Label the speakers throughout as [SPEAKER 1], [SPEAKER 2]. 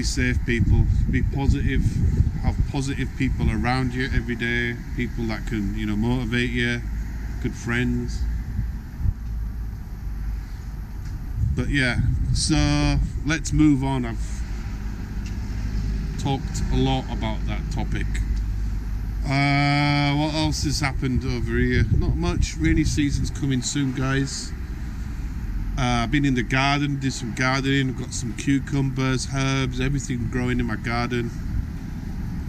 [SPEAKER 1] safe, people. Be positive. Have positive people around you every day. People that can, motivate you. Good friends. But yeah, so let's move on. I've talked a lot about that topic. What else has happened over here? Not much. Rainy season's coming soon, guys. I've been in the garden, did some gardening. I've got some cucumbers, herbs, everything growing in my garden.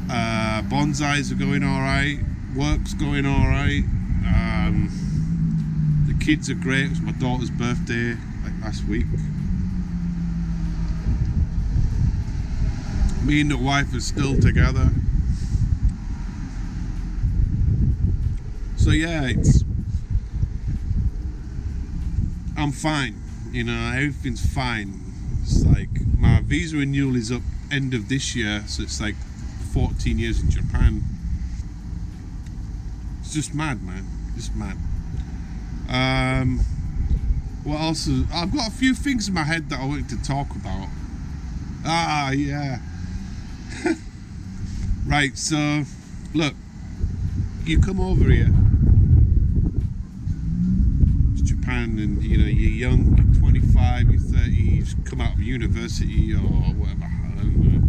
[SPEAKER 1] Bonsais are going alright. Work's going alright. The kids are great. It was my daughter's birthday last week. Me and the wife are still together. So yeah, I'm fine, everything's fine. It's like my visa renewal is up end of this year, so it's like 14 years in Japan. It's just mad, man. Just mad. What else? I've got a few things in my head that I wanted to talk about. Yeah. Right, so look, you come over here. Japan, and you're young, you're 25, you're 30, you've come out of university or whatever, I don't know.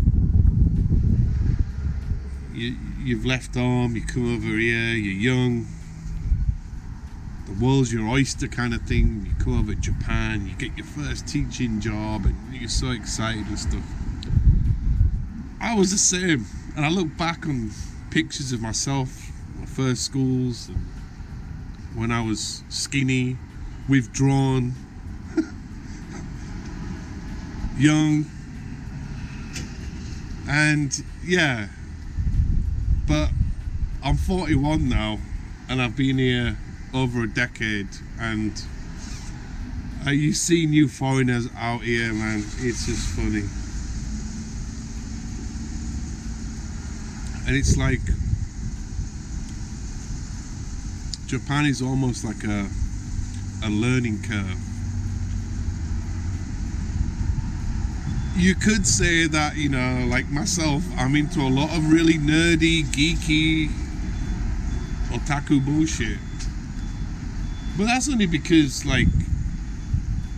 [SPEAKER 1] You've left home, you come over here, you're young, the world's your oyster kind of thing. You come over to Japan, you get your first teaching job, and you're so excited and stuff. I was the same, and I look back on pictures of myself, my first schools, and when I was skinny, withdrawn, young, and yeah, but I'm 41 now, and I've been here over a decade, and you see new foreigners out here, man. It's just funny, and it's like Japan is almost like a learning curve. You could say that, like myself, I'm into a lot of really nerdy, geeky, otaku bullshit. But that's only because, like,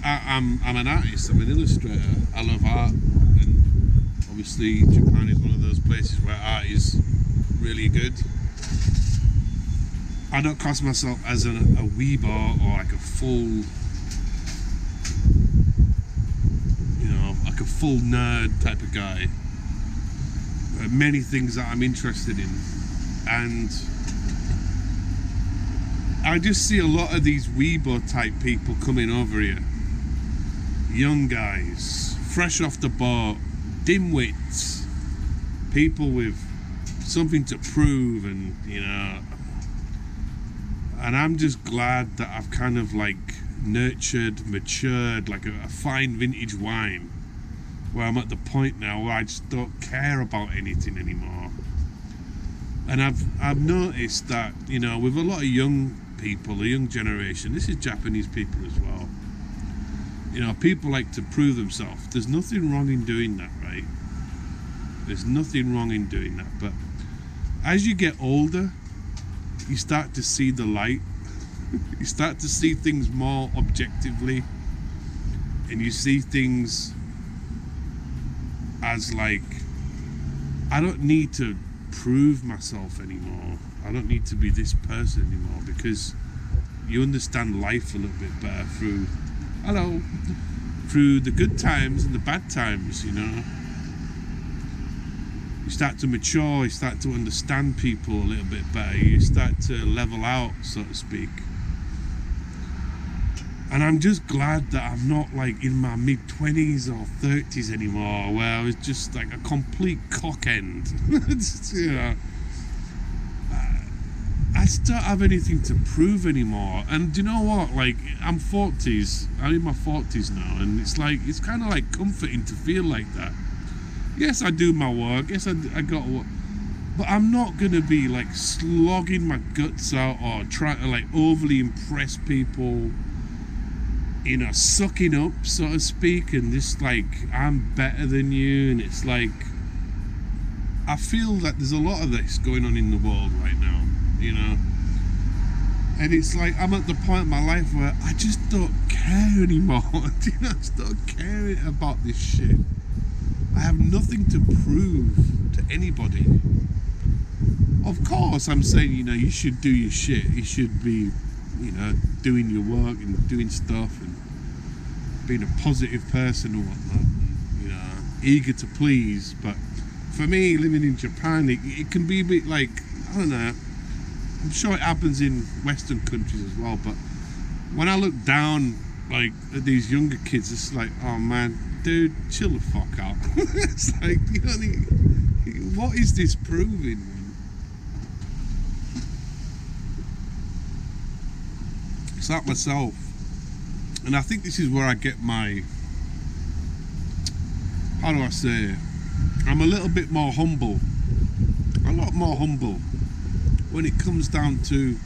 [SPEAKER 1] I'm an artist, I'm an illustrator, I love art, and obviously Japan is one of those places where art is really good. I don't class myself as a weeber or like a full, like a full nerd type of guy. There are many things that I'm interested in, and I just see a lot of these weeber type people coming over here. Young guys, fresh off the boat, dimwits, people with something to prove, and and I'm just glad that I've kind of like matured like a fine vintage wine, where I'm at the point now where I just don't care about anything anymore. And I've noticed that, with a lot of young people, the young generation, this is Japanese people as well, people like to prove themselves. There's nothing wrong in doing that, right? There's nothing wrong in doing that, but as you get older, you start to see the light. You start to see things more objectively, and you see things as like, I don't need to prove myself anymore. I don't need to be this person anymore, because you understand life a little bit better through the good times and the bad times. You start to mature, you start to understand people a little bit better, you start to level out, so to speak. And I'm just glad that I'm not like in my mid-20s or 30s anymore, where I was just like a complete cock end. I just don't have anything to prove anymore. And do you know what? Like, I'm in my 40s now, and it's kind of like comforting to feel like that. Yes, I do my work. Yes, I got work. But I'm not going to be like slogging my guts out or trying to like overly impress people. sucking up, so to speak, and just like, I'm better than you. And it's like, I feel that there's a lot of this going on in the world right now, and it's like, I'm at the point in my life where I just don't care anymore. I just don't care about this shit. I have nothing to prove to anybody. Of course, I'm saying, you should do your shit. You should be, doing your work and doing stuff and being a positive person or whatnot, and, eager to please. But for me, living in Japan, it can be a bit like, I don't know, I'm sure it happens in Western countries as well, but when I look down, like, at these younger kids, it's like, oh man, dude, chill the fuck out. It's like, what is this proving, man? It's like myself, and I think this is where I get my, how do I say it? I'm a little bit more humble, a lot more humble when it comes down to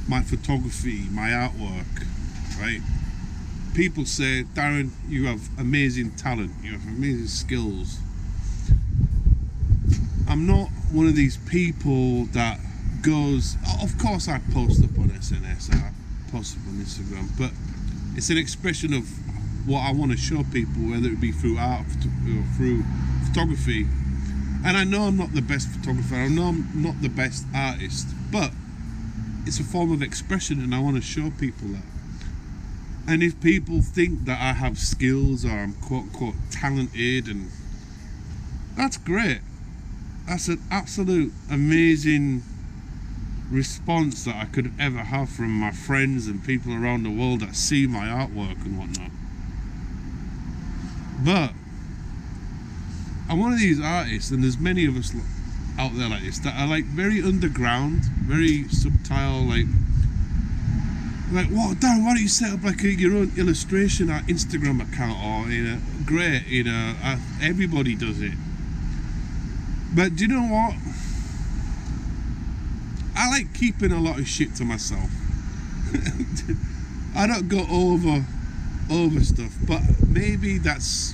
[SPEAKER 1] my photography, my artwork, right? People say, Darren, you have amazing talent, you have amazing skills. I'm not one of these people that goes, of course I post up on SNS, I post up on Instagram, but it's an expression of what I want to show people, whether it be through art or through photography. And I know I'm not the best photographer, I know I'm not the best artist, but it's a form of expression and I want to show people that. And if people think that I have skills or I'm quote unquote talented, and that's great. That's an absolute amazing response that I could ever have from my friends and people around the world that see my artwork and whatnot. But I'm one of these artists, and there's many of us out there like this, that are like very underground, very subtle, like what, Darren, why don't you set up like your own illustration Instagram account, or great, everybody does it. But do you know what? I like keeping a lot of shit to myself. I don't go over stuff, but maybe that's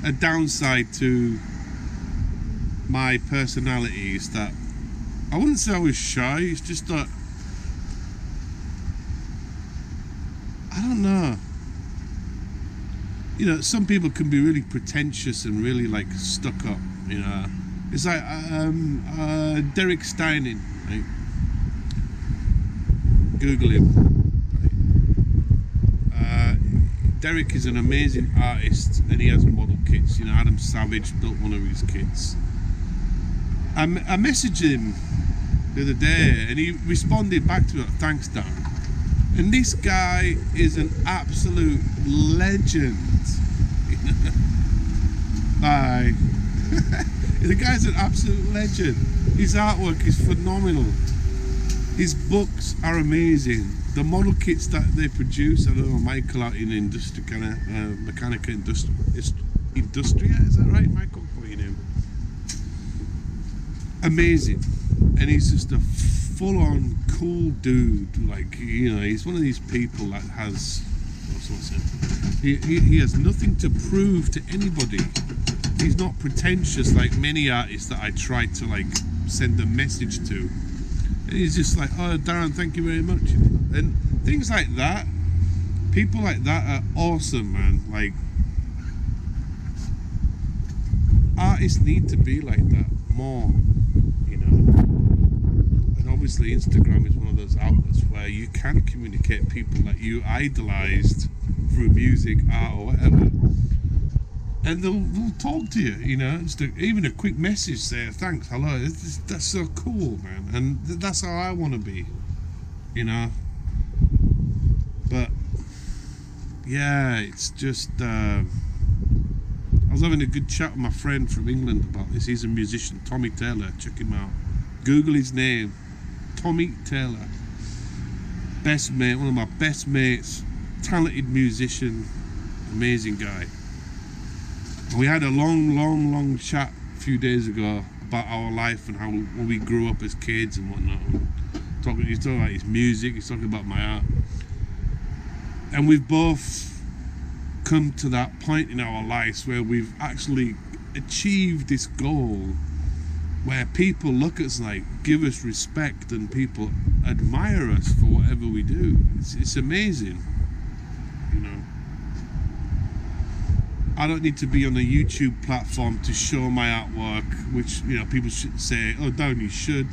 [SPEAKER 1] a downside to my personality, is that I wouldn't say I was shy, it's just that I don't know, some people can be really pretentious and really like stuck up, it's like Derek Steining, right? Google him. Derek is an amazing artist and he has model kits. Adam Savage built one of his kits. I messaged him the other day and he responded back to it, thanks Darren. And this guy is an absolute legend. Bye. The guy's an absolute legend. His artwork is phenomenal. His books are amazing. The model kits that they produce, I don't know, Michael out in Mechanica Industria, is that right, Michael? What are you doing? Amazing. And he's just a full-on cool dude. Like, he's one of these people that has, he has nothing to prove to anybody. He's not pretentious like many artists that I try to like send a message to. And he's just like, oh Darren, thank you very much. And things like that, people like that are awesome, man. Like, artists need to be like that more, And obviously Instagram is one of those outlets where you can communicate people that you idolized through music, art or whatever. And they'll talk to you, just even a quick message, say thanks, hello. That's so cool, man, and that's how I want to be, But yeah, it's just I was having a good chat with my friend from England about this. He's a musician, Tommy Taylor. Check him out. Google his name, Tommy Taylor. Best mate, one of my best mates, talented musician, amazing guy. We had a long chat a few days ago about our life and how when we grew up as kids and whatnot. He's talking about his music, he's talking about my art. And we've both come to that point in our lives where we've actually achieved this goal where people look at us like, give us respect, and people admire us for whatever we do. It's amazing, you know. I don't need to be on a YouTube platform to show my artwork, which, you know, people should say, oh, Darren, you should.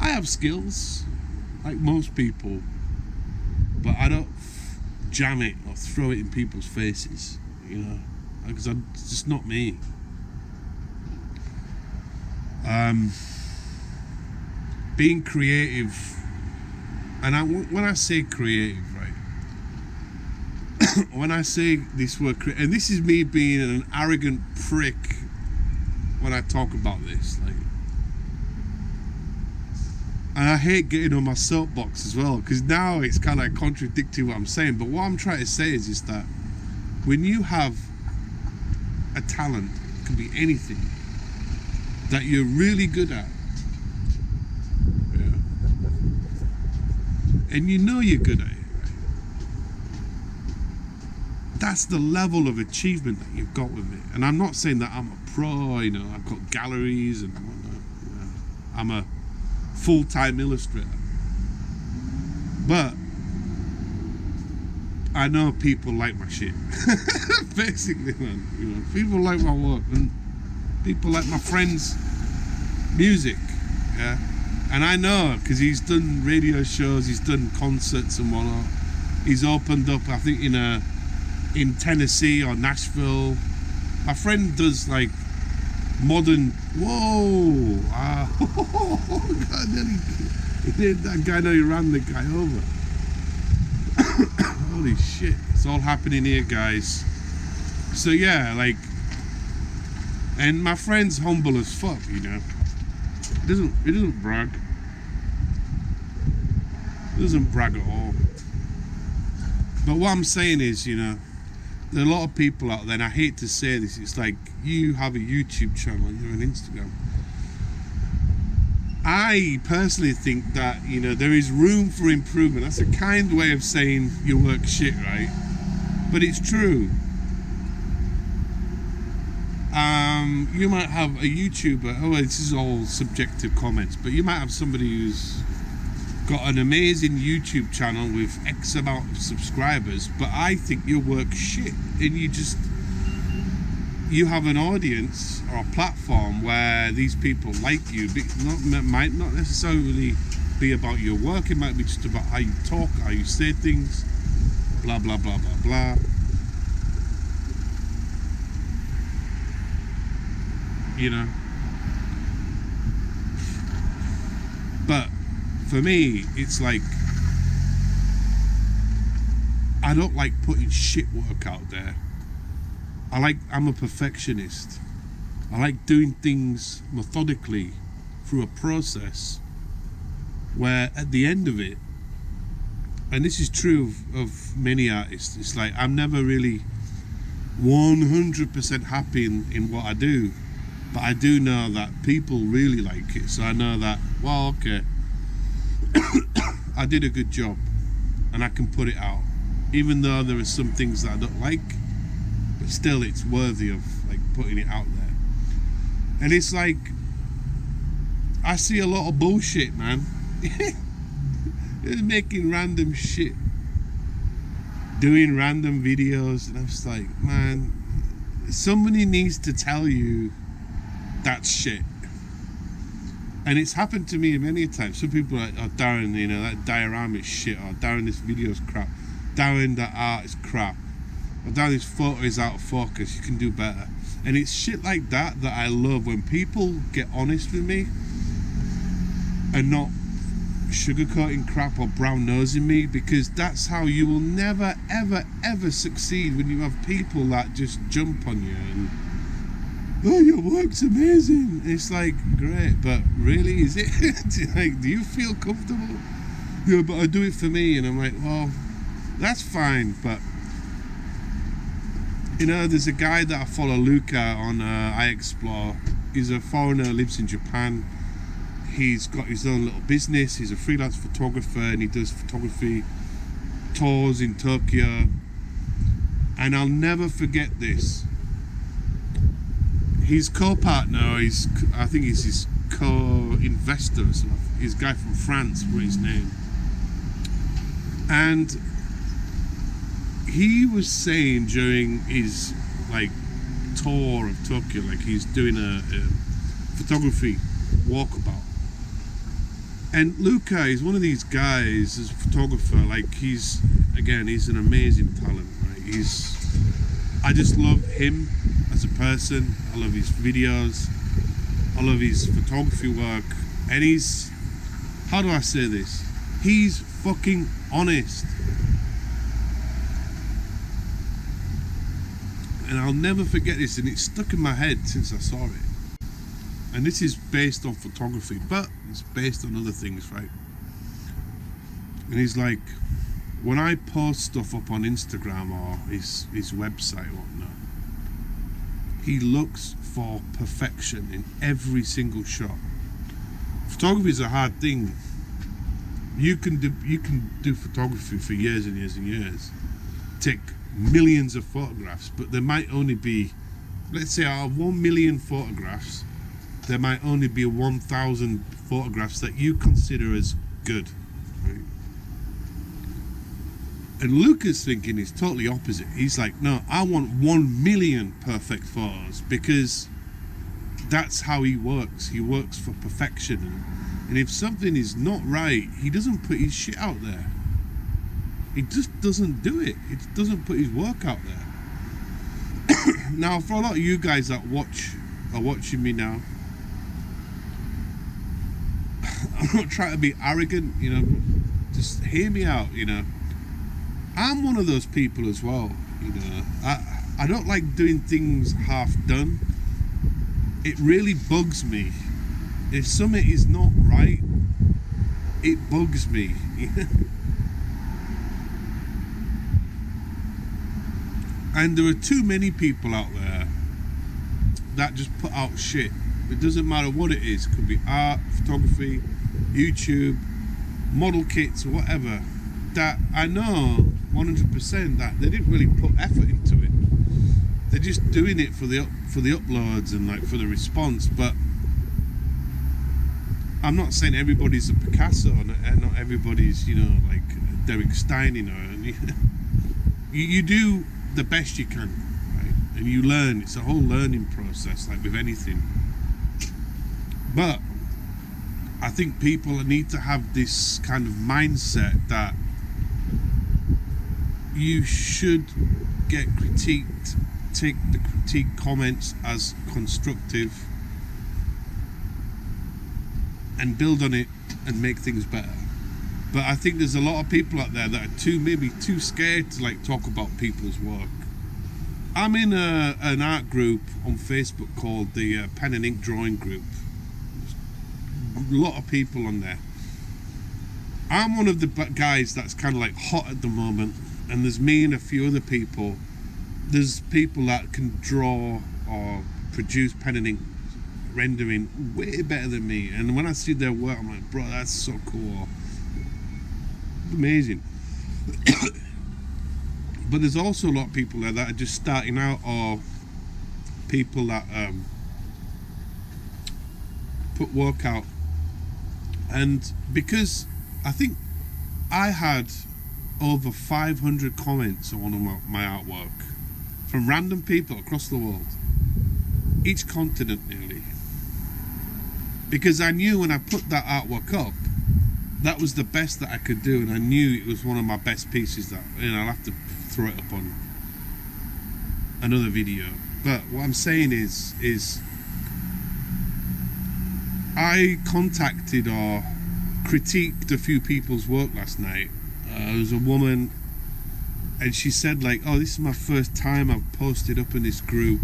[SPEAKER 1] I have skills, like most people, but I don't jam it or throw it in people's faces, you know, because it's just not me. Being creative, and when I say creative, right, when I say this word, and this is me being an arrogant prick when I talk about this, like, and I hate getting on my soapbox as well, because now it's kind of contradicting what I'm saying. But what I'm trying to say is that when you have a talent, it can be anything that you're really good at, yeah, and you know you're good at it, right? That's the level of achievement that you've got with it. And I'm not saying that I'm a pro, you know, I've got galleries and whatnot, you know, I'm a full-time illustrator, but I know people like my shit. Basically, man, you know, people like my work, and people like my friends' music, yeah. And I know, because he's done radio shows, he's done concerts and whatnot. He's opened up, I think, in Tennessee or Nashville. My friend does like modern. Whoa! God, that guy nearly ran the guy over. Holy shit! It's all happening here, guys. So yeah, like, and my friend's humble as fuck, you know. He doesn't brag. He doesn't brag at all. But what I'm saying is, you know, there are a lot of people out there, and I hate to say this, it's like, you have a YouTube channel and you're on Instagram. I personally think that, you know, there is room for improvement. That's a kind way of saying your work shit, right? But it's true. You might have a YouTuber, oh, this is all subjective comments, but you might have somebody who's got an amazing YouTube channel with X amount of subscribers, but I think your work's shit, and you have an audience or a platform where these people like you. Might not necessarily be about your work, it might be just about how you talk, how you say things, blah blah blah blah blah. You know, but for me, it's like, I don't like putting shit work out there. I'm a perfectionist. I like doing things methodically through a process where at the end of it, and this is true of many artists, it's like I'm never really 100% happy in what I do, but I do know that people really like it, so I know that, well, okay, I did a good job and I can put it out, even though there are some things that I don't like, but still it's worthy of like putting it out there. And it's like, I see a lot of bullshit, man. Just making random shit, doing random videos, and I'm just like, man, somebody needs to tell you that's shit. And it's happened to me many times. Some people are like, oh, Darren, you know, that diorama is shit, or Darren, this video's crap, Darren, that art is crap, or Darren, this photo is out of focus, you can do better. And it's shit like that I love, when people get honest with me and not sugarcoating crap or brown nosing me, because that's how you will never ever ever succeed, when you have people that just jump on you and, oh, your work's amazing. It's like, great, but really, is it? Like, do you feel comfortable? Yeah, but I do it for me. And I'm like, well, that's fine, but you know, there's a guy that I follow, Luca, on I Explore. He's a foreigner, lives in Japan. He's got his own little business. He's a freelance photographer, and he does photography tours in Tokyo. And I'll never forget this. His co-partner, I think he's his co-investor, his guy from France, what his name. And he was saying during his tour of Tokyo, he's doing a photography walkabout. And Luca is one of these guys as a photographer, he's an amazing talent, right? I just love him as a person. I love his videos. I love his photography work. And how do I say this? He's fucking honest. And I'll never forget this, and it's stuck in my head since I saw it. And this is based on photography, but it's based on other things, right? And he's like, when I post stuff up on Instagram or his website or whatnot, he looks for perfection in every single shot. Photography is a hard thing. You can do photography for years and years and years, take millions of photographs, but there might only be, let's say, out of 1 million photographs, there might only be 1,000 photographs that you consider as good, right? And Luca's thinking is totally opposite. He's like, no, I want 1 million perfect photos, because that's how he works. He works for perfection. And if something is not right, he doesn't put his shit out there. He just doesn't do it. He doesn't put his work out there. Now, for a lot of you guys that are watching me now, I'm not trying to be arrogant, just hear me out, I'm one of those people as well, I don't like doing things half done. It really bugs me. If something is not right, it bugs me. And there are too many people out there that just put out shit. It doesn't matter what it is. It could be art, photography, YouTube, model kits, whatever. That I know 100% that they didn't really put effort into it. They're just doing it for the uploads and for the response. But I'm not saying everybody's a Picasso and not everybody's Derek Steining or you do the best you can, right? And you learn. It's a whole learning process, like with anything. But I think people need to have this kind of mindset that you should get critiqued, take the critique comments as constructive, and build on it and make things better. But I think there's a lot of people out there that are maybe too scared to talk about people's work. I'm in an art group on Facebook called the Pen and Ink Drawing Group. There's a lot of people on there. I'm one of the guys that's kind of hot at the moment, and there's me and a few other people. There's people that can draw or produce pen and ink rendering way better than me, and when I see their work, I'm like, bro, that's so cool, amazing. But there's also a lot of people there that are just starting out, or people that put work out. And because I think I had over 500 comments on my artwork from random people across the world, each continent nearly, because I knew when I put that artwork up, that was the best that I could do, and I knew it was one of my best pieces that I'll have to throw it up on another video. But what I'm saying is I contacted or critiqued a few people's work last night. There was a woman, and she said oh, this is my first time I've posted up in this group.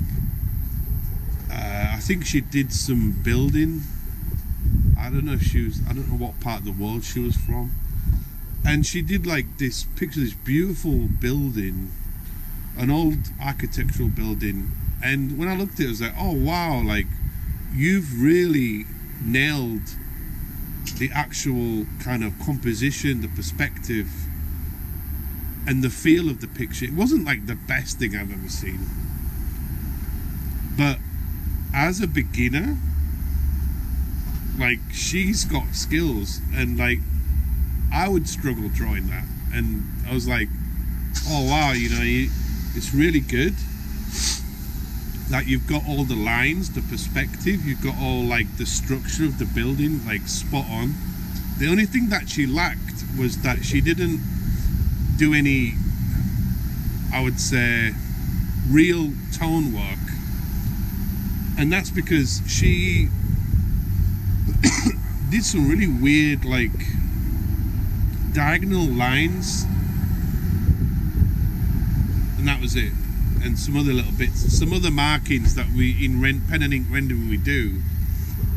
[SPEAKER 1] I think she did some building. I don't know what part of the world she was from, and she did this picture of this beautiful building, an old architectural building. And when I looked at it, I was like, oh wow, you've really nailed the actual kind of composition, the perspective. and the feel of the picture. It wasn't like the best thing I've ever seen, but as a beginner, like, she's got skills, and like I would struggle drawing that, and I was like, oh wow, you know, it's really good that you've got all the lines, the perspective, you've got all like the structure of the building like spot on. The only thing that she lacked was that she didn't do any, I would say, real tone work, and that's because she did some really weird like diagonal lines, and that was it, and some other little bits, some other markings that we in pen and ink rendering we do,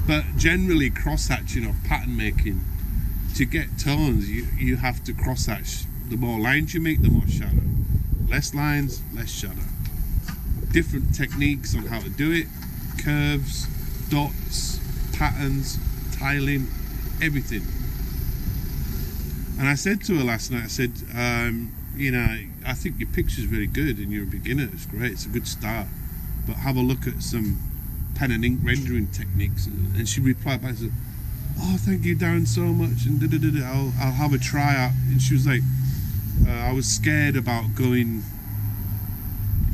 [SPEAKER 1] but generally cross hatching or pattern making, to get tones you have to cross hatch. The more lines you make, the more shadow. Less lines, less shadow. Different techniques on how to do it, curves, dots, patterns, tiling, everything. And I said to her last night, I said, you know, I think your picture's really good and you're a beginner, it's great, it's a good start, but have a look at some pen and ink rendering techniques. And she replied back and said, oh, thank you, Darren, so much, and I'll have a try out. And she was like, I was scared about going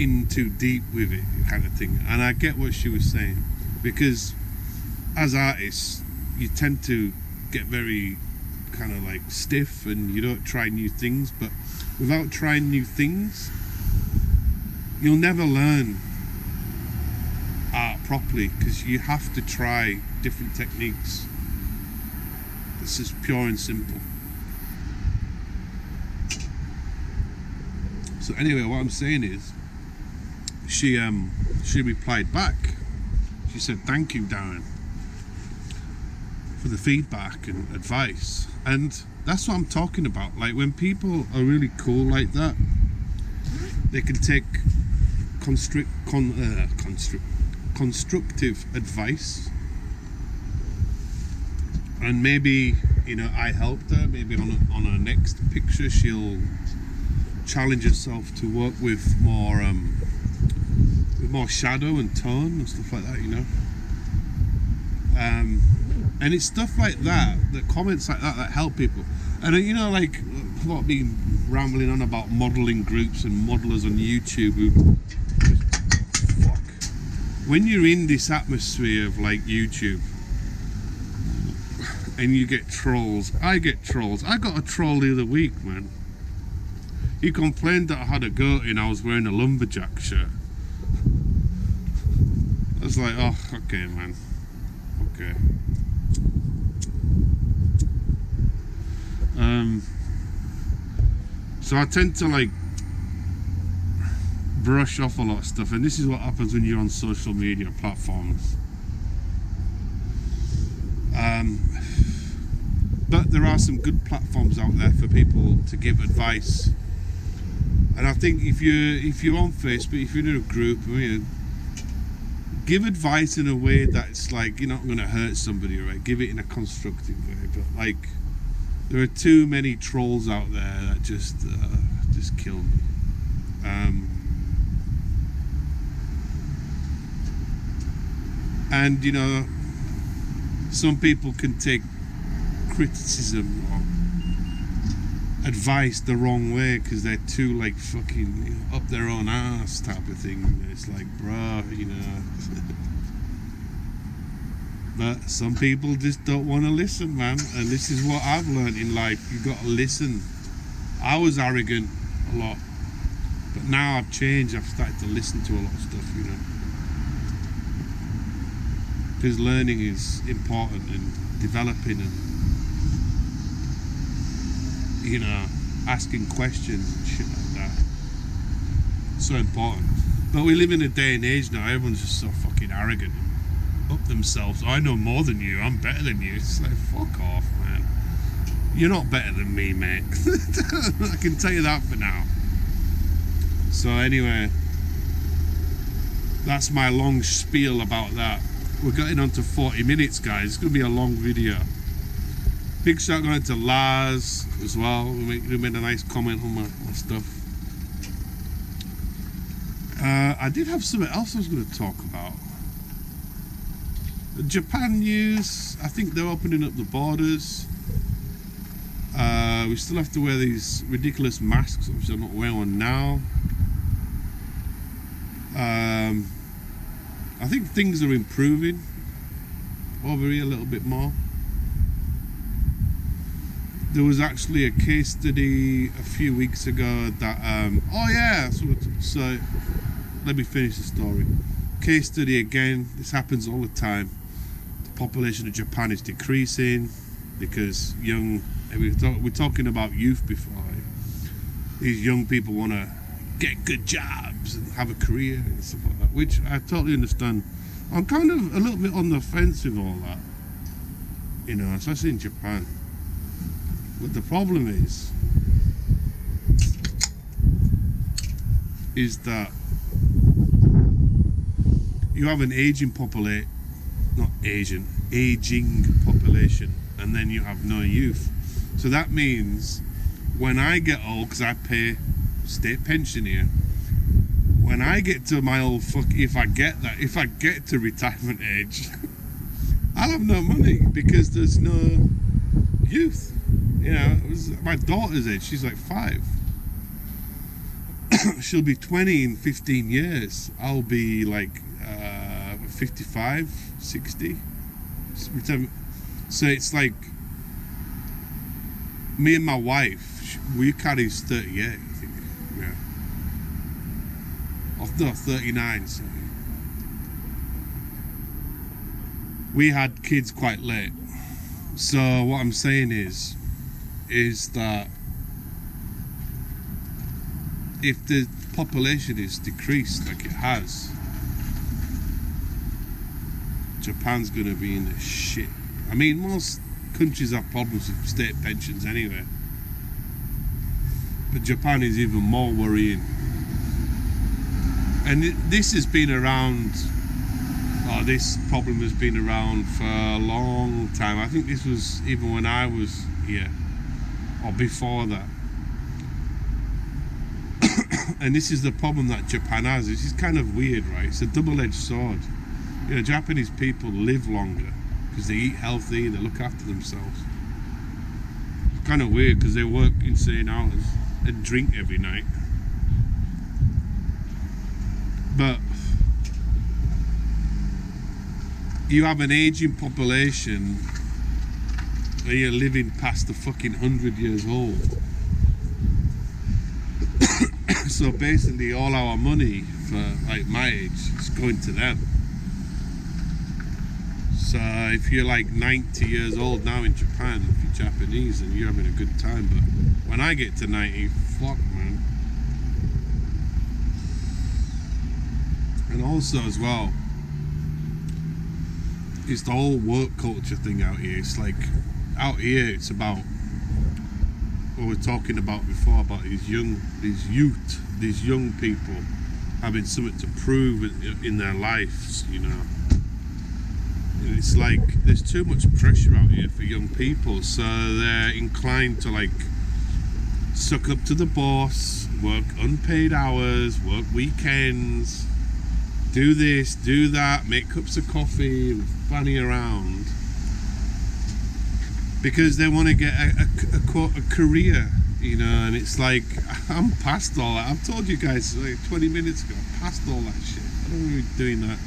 [SPEAKER 1] in too deep with it, kind of thing. And I get what she was saying, because as artists, you tend to get very kind of like stiff, and you don't try new things. But without trying new things, you'll never learn art properly, because you have to try different techniques. This is pure and simple. So anyway, what I'm saying is, she replied back. She said, thank you, Darren, for the feedback and advice. And that's what I'm talking about. Like, when people are really cool like that, they can take constructive advice, and maybe, you know, I helped her. Maybe on her next picture she'll challenge herself to work with more shadow and tone and stuff like that, you know. And it's stuff like that, comments like that help people. And you know, like, I've not been rambling on about modelling groups and modelers on YouTube who fuck. When you're in this atmosphere of like YouTube and you get trolls, I get trolls. I got a troll the other week, man. He complained that I had a goat and I was wearing a lumberjack shirt. I was like, oh, okay, man. Okay. So I tend to like brush off a lot of stuff, and this is what happens when you're on social media platforms. But there are some good platforms out there for people to give advice, and I think if you're on Facebook, if you're in a group, I mean, give advice in a way that's like you're not going to hurt somebody, right? Give it in a constructive way. But like, there are too many trolls out there that just kill me. And you know, some people can take criticism or advice the wrong way because they're too like fucking, you know, up their own ass type of thing. It's like, bruh, you know. But some people just don't want to listen, man. And this is what I've learned in life. You got to listen. I was arrogant a lot, but now I've changed. I've started to listen to a lot of stuff, you know. Because learning is important, and developing, and, you know, asking questions and shit like that. So important. But we live in a day and age now, everyone's just so fucking arrogant. Up themselves. I know more than you, I'm better than you. It's like, fuck off, man. You're not better than me, mate. I can tell you that for now. So anyway, that's my long spiel about that. We're getting on to 40 minutes, guys. It's going to be a long video. Big shout out to Lars as well. We made a nice comment on my stuff. I did have something else I was going to talk about. The Japan news. I think they're opening up the borders. We still have to wear these ridiculous masks, which I'm not wearing one now. I think things are improving over here a little bit more. There was actually a case study a few weeks ago that so let me finish the story. Case study again. This happens all the time. The population of Japan is decreasing because we're talking about youth before, right? These young people want to get good jobs and have a career and stuff like that, which I totally understand. I'm kind of a little bit on the fence with all that, especially in Japan. But the problem is that you have an aging population, and then you have no youth. So that means when I get old, because I pay state pension here, when I get to my old if I get to retirement age, I'll have no money because there's no youth. It was my daughter's age. She's like 5. She'll be 20 in 15 years. I'll be like 55, 60. So it's like me and my wife, we carries 38, I think. Yeah. No, 39. Sorry. We had kids quite late. So what I'm saying is that if the population is decreased like it has, Japan's going to be in the shit. I mean, most countries have problems with state pensions anyway, but Japan is even more worrying. And this has been around, this problem has been around for a long time. I think this was even when I was here, or before that. And this is the problem that Japan has. This is kind of weird, right? It's a double-edged sword. Japanese people live longer because they eat healthy, they look after themselves. It's kind of weird because they work insane hours and drink every night. But you have an aging population where you're living past the fucking 100 years old. So basically all our money for like my age is going to them. So if you're like 90 years old now in Japan, if you're Japanese, then you're having a good time. But when I get to 90, fuck man. And also as well, it's the whole work culture thing out here. It's like, out here it's about what we were talking about before, about these young people having something to prove in their lives, And it's like there's too much pressure out here for young people, so they're inclined to like suck up to the boss, work unpaid hours, work weekends, do this, do that, make cups of coffee and fanny around because they want to get a career, and it's like, I'm past all that. I've told you guys like 20 minutes ago, past all that shit. I don't want to be doing that.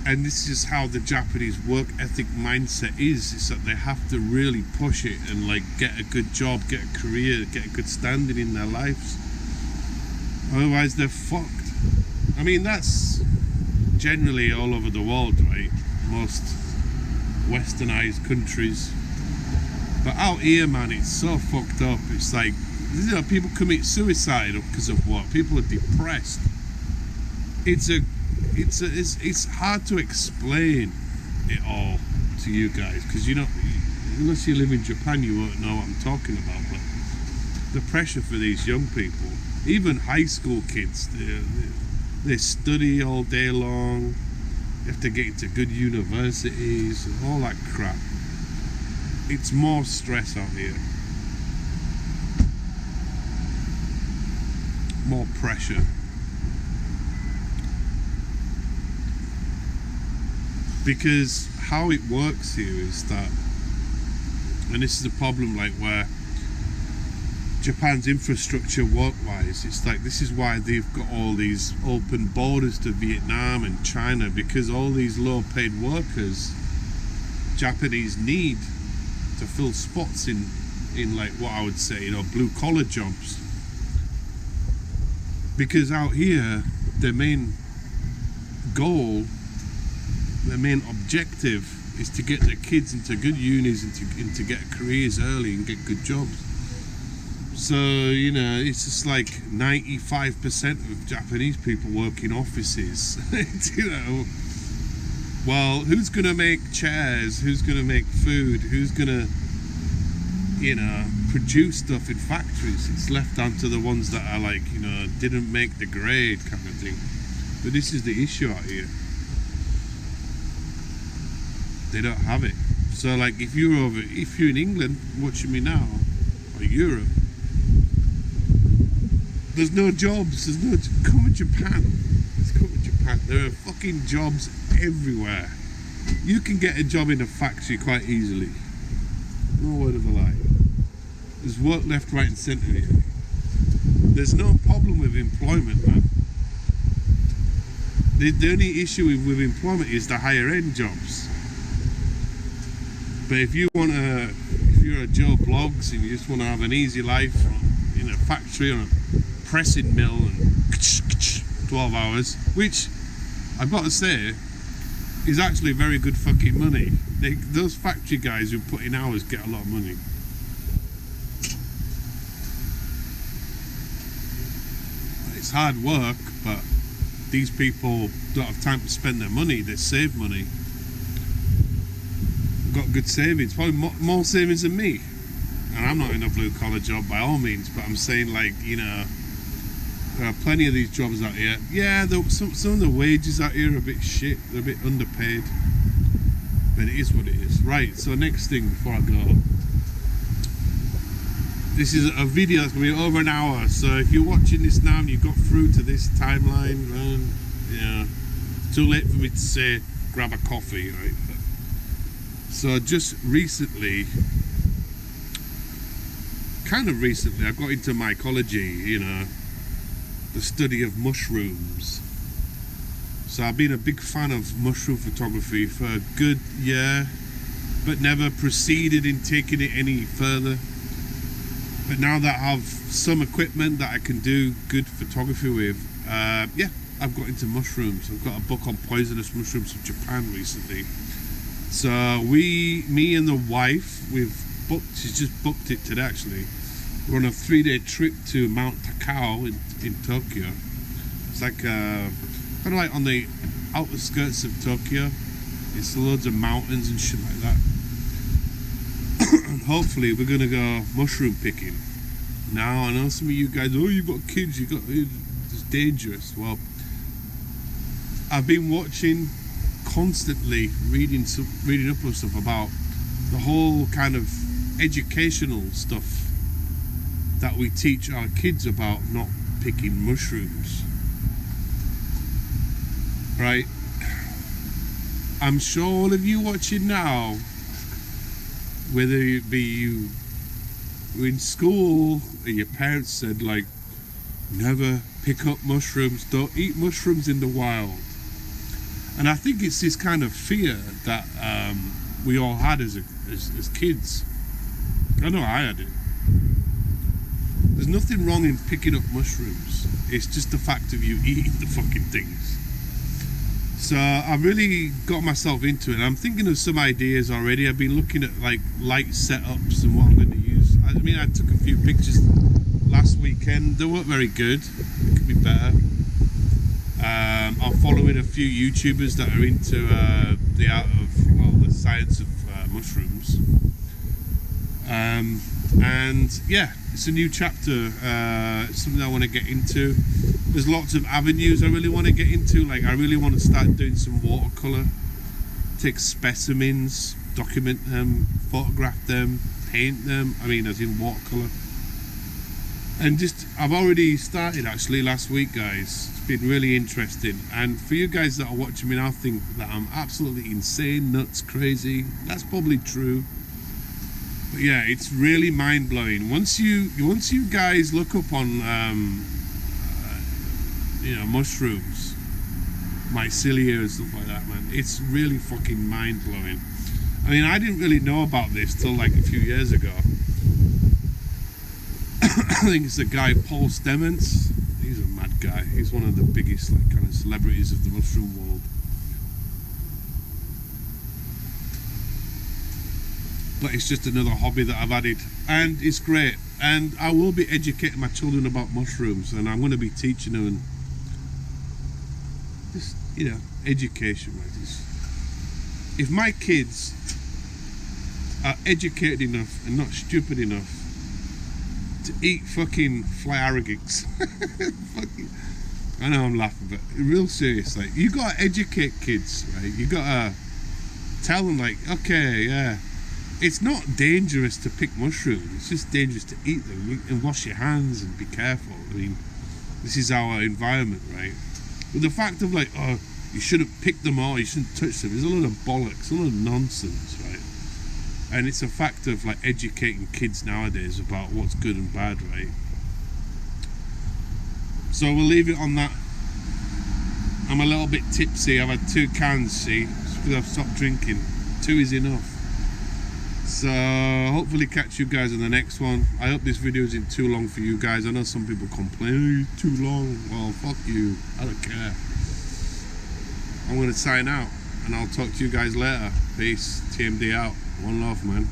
[SPEAKER 1] And this is how the Japanese work ethic mindset is that they have to really push it and like get a good job, get a career, get a good standing in their lives. Otherwise they're fucked. I mean, that's generally all over the world, right? Most westernized countries. But out here, man, it's so fucked up. It's like, people commit suicide because of what? People are depressed. It's hard to explain it all to you guys because unless you live in Japan, you won't know what I'm talking about. But the pressure for these young people, even high school kids, they study all day long. You have to get into good universities and all that crap. it's more stress out here, more pressure. Because how it works here is that, and this is a problem, like where Japan's infrastructure work-wise, it's like this is why they've got all these open borders to Vietnam and China, because all these low-paid workers Japanese need to fill spots in like what I would say, blue-collar jobs. Because out here, their main goal, their main objective is to get their kids into good unis and to get careers early and get good jobs. So, it's just like 95% of Japanese people work in offices. Well, who's going to make chairs? Who's going to make food? Who's going to, produce stuff in factories? It's left down to the ones that are like, didn't make the grade kind of thing. But this is the issue out here. They don't have it. So like if you're in England watching me now, or Europe, there's no jobs. Come to Japan. Let's come to Japan. There are fucking jobs everywhere. You can get a job in a factory quite easily. No word of a lie. There's work left, right and centre here. There's no problem with employment, man. The only issue with employment is the higher end jobs. But if you're a Joe Blogs and you just want to have an easy life in a factory or a pressing mill and 12 hours, which I've got to say is actually very good fucking money. Those factory guys who put in hours get a lot of money. It's hard work, but these people don't have time to spend their money. They save money. Got good savings, probably more savings than me, and I'm not in a blue collar job by all means, but I'm saying, like, there are plenty of these jobs out here. Yeah, some of the wages out here are a bit shit, they're a bit underpaid, but it is what it is. Right, so next thing before I go, this is a video that's going to be over an hour, so if you're watching this now and you got through to this timeline, too late for me to say grab a coffee, right? So just recently, I got into mycology, the study of mushrooms. So I've been a big fan of mushroom photography for a good year, but never proceeded in taking it any further. But now that I have some equipment that I can do good photography with, I've got into mushrooms. I've got a book on poisonous mushrooms of Japan recently. So me and the wife, she's just booked it today actually. We're on a 3-day trip to Mount Takao in Tokyo. It's like kind of like on the outer skirts of Tokyo. It's loads of mountains and shit like that. And hopefully we're gonna go mushroom picking. Now I know some of you guys, you've got kids, it's dangerous. Well, I've been watching, constantly reading up on stuff about the whole kind of educational stuff that we teach our kids about not picking mushrooms, right? I'm sure all of you watching now, whether it be you were in school and your parents said, like, never pick up mushrooms, don't eat mushrooms in the wild. And I think it's this kind of fear that we all had as kids. I know I had it. There's nothing wrong in picking up mushrooms. It's just the fact of you eating the fucking things. So I really got myself into it. I'm thinking of some ideas already. I've been looking at like light setups and what I'm going to use. I mean, I took a few pictures last weekend. They weren't very good. It could be better. I'm following a few YouTubers that are into the science of mushrooms. And yeah, it's a new chapter. It's something I want to get into. There's lots of avenues I really want to get into. Like, I really want to start doing some watercolor, take specimens, document them, photograph them, paint them. I mean, as in watercolor. And just, I've already started actually last week, guys. It's been really interesting. And for you guys that are watching me now think that I'm absolutely insane, nuts, crazy, that's probably true. But yeah, it's really mind-blowing. Once you guys look up on mushrooms, mycelia and stuff like that, man, it's really fucking mind-blowing. I mean, I didn't really know about this till like a few years ago. I think it's the guy Paul Stamets. He's a mad guy. He's one of the biggest like kind of celebrities of the mushroom world. But it's just another hobby that I've added, and it's great. And I will be educating my children about mushrooms, and I'm going to be teaching them, and just, you know, education, right? If my kids are educated enough and not stupid enough to eat fucking fly arrogance, I know I'm laughing, but real serious, like, you gotta educate kids, right? You gotta tell them, like, okay, yeah, it's not dangerous to pick mushrooms, it's just dangerous to eat them, and wash your hands and be careful. I mean, this is our environment, right? But the fact of like, oh, you shouldn't pick them all, you shouldn't touch them, is a lot of bollocks, a lot of nonsense, right? And it's a fact of like educating kids nowadays about what's good and bad, right? So we'll leave it on that. I'm a little bit tipsy. I've had 2 cans, see, because I've stopped drinking. 2 is enough. So hopefully catch you guys on the next one. I hope this video isn't too long for you guys. I know some people complain, oh, too long. Well, fuck you, I don't care. I'm gonna sign out, and I'll talk to you guys later. Peace. TMD out. One love, man.